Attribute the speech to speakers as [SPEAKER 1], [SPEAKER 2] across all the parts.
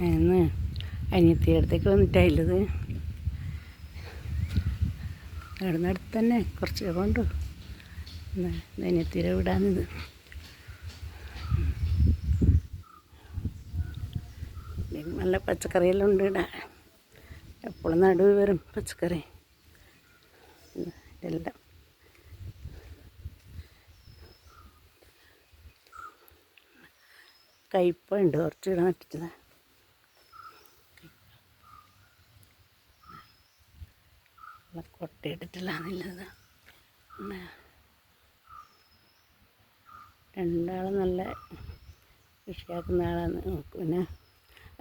[SPEAKER 1] ഇന്ന് അനിയത്തിയുടെ അടുത്തേക്ക് വന്നിട്ടായില്ലത്. അവിടെ നിന്ന് അടുത്ത് തന്നെ കുറച്ച് കൊണ്ടു അനിയത്തിയുടെ വിടാനിത്. നല്ല പച്ചക്കറിയെല്ലാം ഉണ്ട് ഇടാൻ. എപ്പോഴും നടുവ് വരും പച്ചക്കറി എല്ലാം. കയ്പുണ്ട് കുറച്ച് ഇടാൻ നട്ടിച്ചത്. കൊട്ടയിട്ടിട്ടില്ലാന്നുള്ളത്. രണ്ടാളും നല്ല കൃഷിയാക്കുന്ന ആളാണ്. പിന്നെ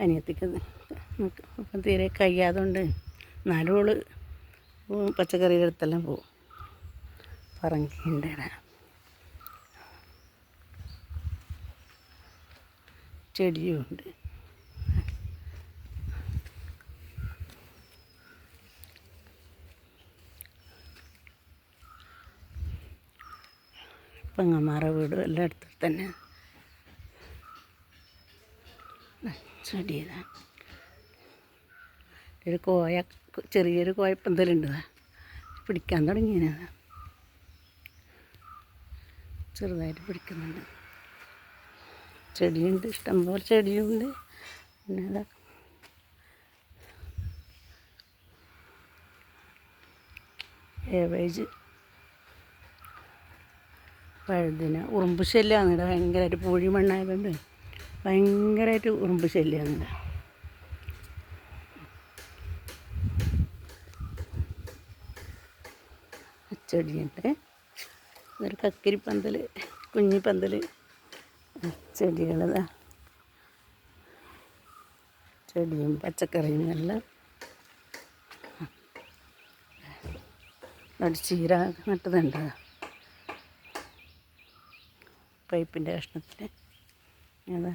[SPEAKER 1] അനിയത്തിക്ക് ഇപ്പം തീരെ കഴിയാതുകൊണ്ട് നാലോള് പച്ചക്കറിയുടെ അടുത്തെല്ലാം പോവും. പറങ്കിൻ്റെ ചെടിയുമുണ്ട്. പെങ്ങന്മാരുടെ വീടും എല്ലാം അടുത്ത് തന്നെ. ചെടി ഒരു കോയ, ചെറിയൊരു കോയപ്പന്തലുണ്ട്, പിടിക്കാൻ തുടങ്ങിയത്. ചെറുതായിട്ട് പിടിക്കുന്നുണ്ട്. ചെടിയുണ്ട്, ഇഷ്ടംപോലെ ചെടിയുണ്ട്. പിന്നെ അതാ ഏവേജ് വഴുതിന. ഉറുമ്പ് ശല്യമാണ് ഇവിടെ ഭയങ്കരമായിട്ട്. പൂഴി മണ്ണായതുകൊണ്ട് ഭയങ്കരമായിട്ട് ഉറുമ്പ് ശല്യമാണ് ഇവിടെ. ചെടിയുണ്ട്. ഇതൊരു കക്കിരിപ്പന്തൽ, കുഞ്ഞിപ്പന്തൽ ചെടികളതാ. ചെടിയും പച്ചക്കറിയും എല്ലാം. ചീര നട്ടതുണ്ട് പൈപ്പിൻ്റെ കഷ്ണത്തിൽ. അതാ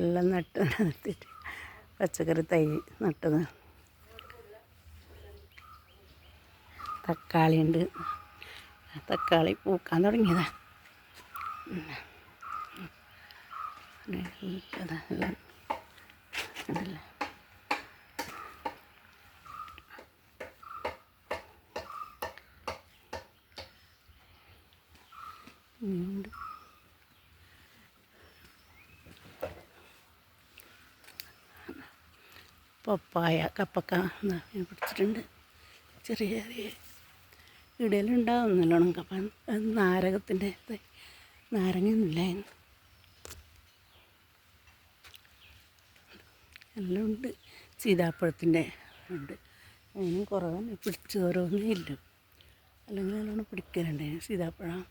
[SPEAKER 1] എല്ലാം നട്ടിട്ട് പച്ചക്കറി തൈ നട്ടത്. തക്കാളി ഉണ്ട്. തക്കാളി പൂക്കാൻ തുടങ്ങിയതാ. അതല്ല ഉണ്ട്. പപ്പായ, കപ്പക്ക പിടിച്ചിട്ടുണ്ട്. ചെറിയ ചെറിയ ഇടയിലുണ്ടാവും നല്ലോണം കപ്പ. നാരകത്തിൻ്റെ നാരങ്ങയൊന്നുമില്ലായിരുന്നു. എല്ലാം ഉണ്ട്. സീതാപ്പഴത്തിൻ്റെ ഉണ്ട്. അതിനും കുറവാണ്. പിടിച്ച് ഓരോന്നേ ഇല്ല. അല്ലെങ്കിൽ നല്ലോണം പിടിക്കലുണ്ടായിരുന്നു സീതാപ്പഴം.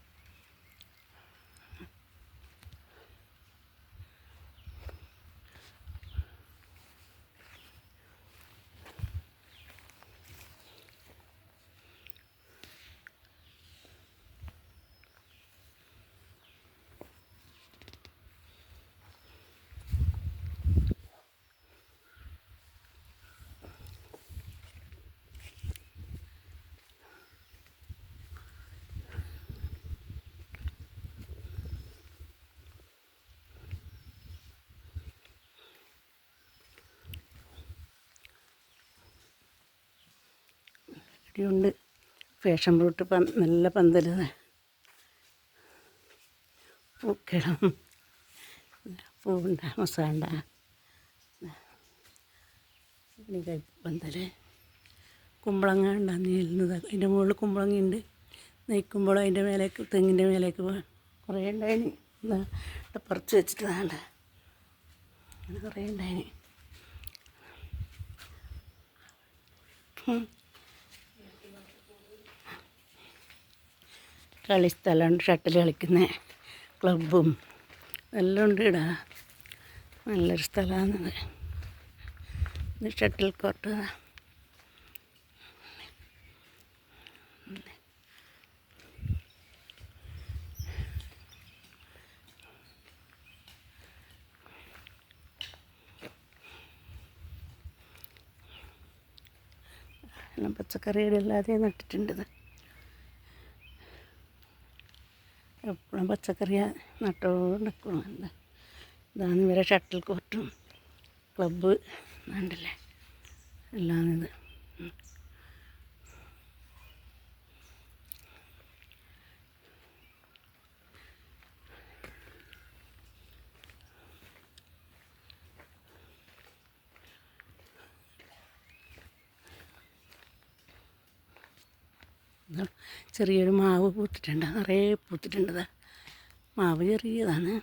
[SPEAKER 1] ഉണ്ട്. ഫാഷൻ ഫ്രൂട്ട് നല്ല പന്തൽ. പൂക്കളം പൂവുണ്ട, മസാണ്ട, പന്തൽ. കുമ്പളങ്ങ ഉണ്ടാകുന്നത്. അതിൻ്റെ മുകളിൽ കുമ്പളങ്ങയുണ്ട്. നയിക്കുമ്പോൾ അതിൻ്റെ മേലേക്ക്, തെങ്ങിൻ്റെ മേലേക്ക് കുറേ ഉണ്ടായിന്. പറിച്ച് വെച്ചിട്ട് വേണ്ട, അങ്ങനെ കുറേ ഉണ്ടായിന്. കളിസ്ഥലമുണ്ട്. ഷട്ടിൽ കളിക്കുന്ന ക്ലബ്ബും എല്ലാം ഉണ്ട് ഇവിടെ. നല്ലൊരു സ്ഥലമാണിത്. ഇത് ഷട്ടിൽ കോർട്ട്. എല്ലാം പച്ചക്കറികളല്ലാതെ നട്ടിട്ടുണ്ട്. എപ്പോഴും പച്ചക്കറി നട്ടുകൊണ്ടിരിക്കണം. ഇതാണ് ഇവരെ ഷട്ടിൽ കോർട്ടും ക്ലബ്ബ് ഉണ്ടല്ലേ എല്ലാം ഇത്. ചെറിയൊരു മാവ് പൂത്തിട്ടുണ്ട്, നിറയെ പൂത്തിട്ടുണ്ട്. മാവ് ചെറിയതാണ്.